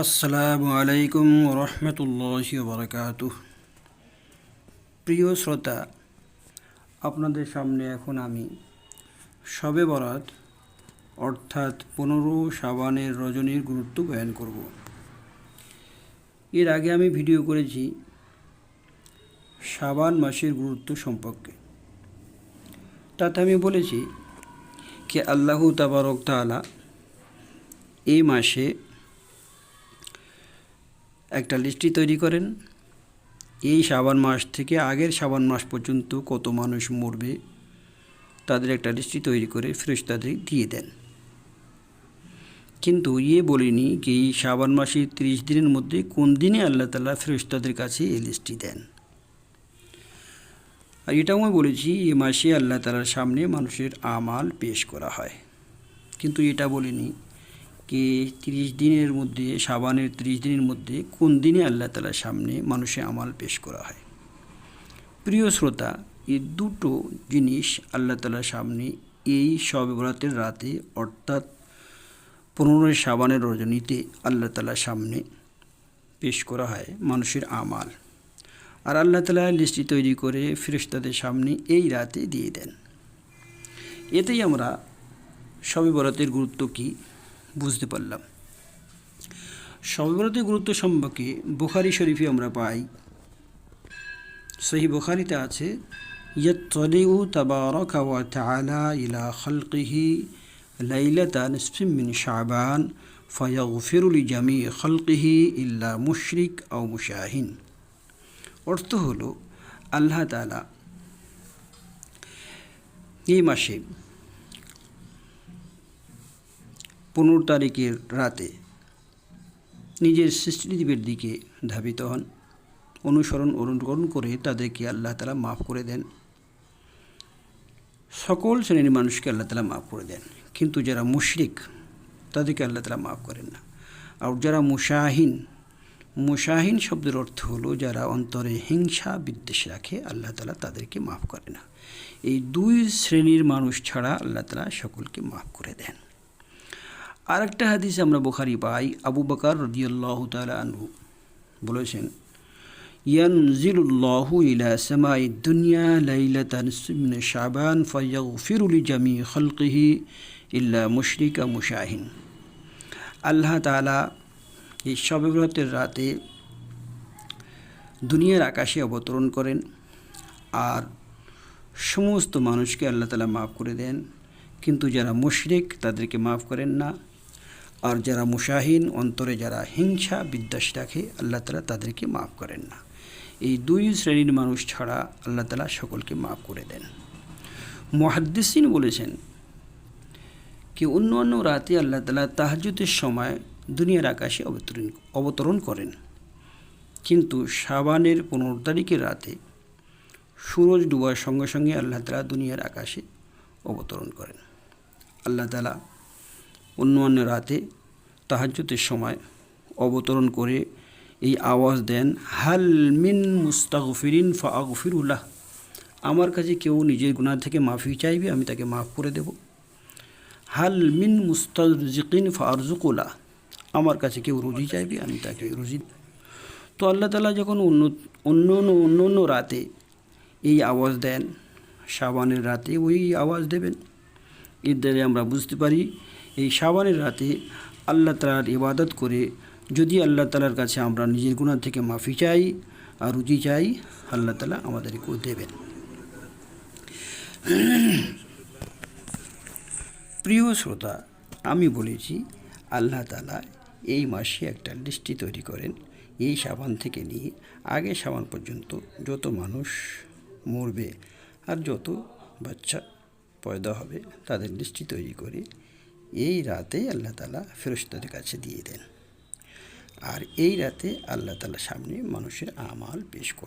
আসসালামু আলাইকুম রহমতুল্লাহি বারাকাতুহ। প্রিয় শ্রোতা, আপনাদের সামনে এখন আমি শবে বরাত অর্থাৎ 15 শাবানের রজনীর গুরুত্ব বয়ান করব। এর আগে আমি ভিডিও করেছি শাবান মাসের গুরুত্ব সম্পর্কে। তাতে আমি বলেছি যে আল্লাহ তাবারক তাআলা এই মাসে একটা লিস্টি তৈরি করেন। এই শাবান মাস থেকে আগের শাবান মাস পর্যন্ত কত মানুষ মরবে তাদের একটা লিস্টি তৈরি করে ফেরেশতাদের দিয়ে দেন। কিন্তু বলিনি যে এই শাবান মাসের 30 দিনের মধ্যে কোন দিনে আল্লাহ তাআলা ফেরেশতাদের কাছে এই লিস্টি দেন। আর এটাও আমি বলেছি এই মাসে আল্লাহ তাআলার সামনে মানুষের আমাল পেশ করা হয়। কিন্তু এটা বলিনি যে 30 দিনের মধ্যে শাবানের 30 দিনের মধ্যে কোন দিনে আল্লাহ তাআলার সামনে মানুষের আমাল পেশ করা হয়। প্রিয় শ্রোতা, এই দুটো জিনিস আল্লাহ তাআলার সামনে এই শবে বরাতের রাতে অর্থাৎ 15 শাবানের রজনীতে আল্লাহ তাআলার সামনে পেশ করা হয় মানুষের আমাল। আর আল্লাহ তাআলা লিস্টি তৈরি করে ফেরেশতাদের সামনে এই রাতে দিয়ে দেন। এতেই আমরা শবে বরাতের গুরুত্ব কী বুঝতে পারলাম। শবে বরাতের গুরুত্ব সম্পর্কে বুখারী শরীফে আমরা পাই, সহিহ বুখারীতে আছে, ইয়াত্তালিউ তাবারাকা ওয়া তাআলা ইলা খালকিহি লাইলাতা নিসফিন মিন শাবান ফায়াগফিরু লিজামি খালকিহি ইল্লা মুশরিক আও মুশাহিন। অর্থ হলো আল্লাহ তাআলা এই মাসে 15 তারিখের রাতে নিজের সৃষ্টিজীবের দিকে ধাবিত হন, অনুকরণ করে তাদেরকে আল্লাহ তাআলা মাফ করে দেন। সকল শ্রেণীর মানুষকে আল্লাহ তাআলা মাফ করে দেন, কিন্তু যারা মুশরিক তাদেরকে আল্লাহ তাআলা মাফ করেন না। আর যারা মুশাহিন শব্দের অর্থ হলো যারা অন্তরে হিংসা বিদ্বেষ রাখে, আল্লাহ তাআলা তাদেরকে মাফ করে না। এই দুই শ্রেণীর মানুষ ছাড়া আল্লাহ তাআলা সকলকে মাফ করে দেন। আর একটা হাদিসে আমরা বুখারী পাই, আবু বকর রাদিয়াল্লাহু তাআলা আনহু বলেছেন, ইয়ানজিলুল্লাহু ইলা সামাইদ দুনিয়া লাইলাতান নিসফিন মিন শাবান ফায়াগফিরু লিজামি খালকিহি ইল্লা মুশরিকা মুশাহিন। আল্লাহ তাআলা এই শবে বরাতের রাতে দুনিয়ার আকাশে অবতরণ করেন আর সমস্ত মানুষকে আল্লাহ তাআলা মাফ করে দেন, কিন্তু যারা মুশরিক তাদেরকে মাফ করেন না। আর যারা মুশাহিন অন্তরে যারা হিংসা বিদ্বেষ রাখে, আল্লাহ তাআলা তাদেরকে মাফ করেন না। এই দুই শ্রেণীর মানুষ ছাড়া আল্লাহ তাআলা সকলকে মাফ করে দেন। মুহাদ্দিসিন বলেছেন কি অন্য রাতে আল্লাহ তাআলা তাহাজ্জুদের সময় দুনিয়ার আকাশে অবতরণ করেন, কিন্তু শাবানের 15 তারিখের রাতে সূরজ ডুবার সঙ্গে সঙ্গে আল্লাহ তাআলা দুনিয়ার আকাশে অবতরণ করেন। আল্লাহ তাআলা অন্য রাতে তাহাজ্জুদের সময় অবতরণ করে এই আওয়াজ দেন, হাল মিন মুস্তাগফিরিন ফাগফিরু লাহ। আমার কাছে কেউ নিজের গুনাহ থেকে মাফি চাইবে, আমি তাকে মাফ করে দেব। হাল মিন মুস্তারজিকিন ফারজুকু লাহ। আমার কাছে কেউ রুজি চাইবে, আমি তাকে রুজি। তো আল্লাহ তাআলা যখন অন্য রাতে এই আওয়াজ দেন, শাবানের রাতে ওই আওয়াজ দেবেন। এর দ্বারা আমরা বুঝতে পারি এই শাবানের রাতে আল্লাহ তাআলার ইবাদত করে যদি আল্লাহ তাআলার কাছে আমরা নিজের গুনাহ থেকে মাফি চাই আর রুজি চাই, আল্লাহ তাআলা আমাদেরকেও দেবেন। প্রিয় শ্রোতা, আমি বলেছি আল্লাহ তাআলা এই মাসে একটা লিস্টি তৈরি করেন। এই শাবান থেকে নিয়ে আগে শাবান পর্যন্ত যত মানুষ মরবে আর যত বাচ্চা পয়দা হবে তাদের লিস্টি তৈরি করে এই রাতে আল্লাহ তাআলা ফেরেশতাদের কাছে দিয়ে দেন। আর এই রাতে আল্লাহ তাআলার সামনে মানুষের আমাল পেশ করা